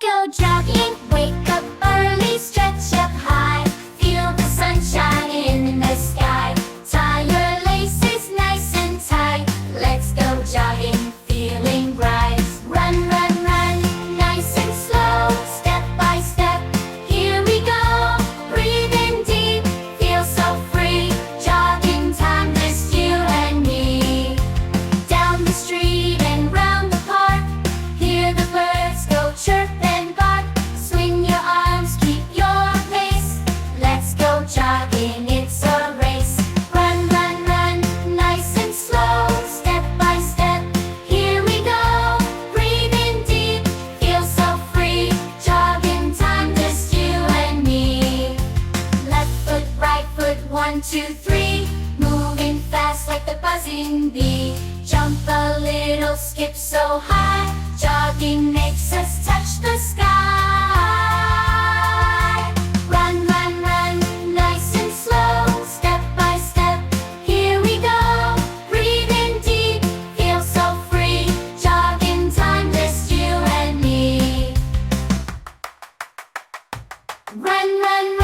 go jogging. Wake up early, stretch up high. Feel the sunshine in the sky. Tie your laces nice and tight. Let's go jogging, feeling bright. Run, run, run, nice and slow. Step by step, here we go. Breathe in deep, feel so free. Jogging time, just you and me. Down the street and round the park, hear the birds go chirp and bark. Swing your arms, keep your pace. Let's go jogging, it's a race. Run, run, run, nice and slow. Step by step, here we go. Breathe in deep, feel so free. Jogging time, just you and me. Left foot, right foot, 1, 2, 3. Moving fast like the buzzing bee. Jump a little, skip so high. Jogging makes us touch the sky. Run, run, run, nice and slow. Step by step, here we go. Breathe in deep, feel so free. Jogging time, just you and me. Run, run,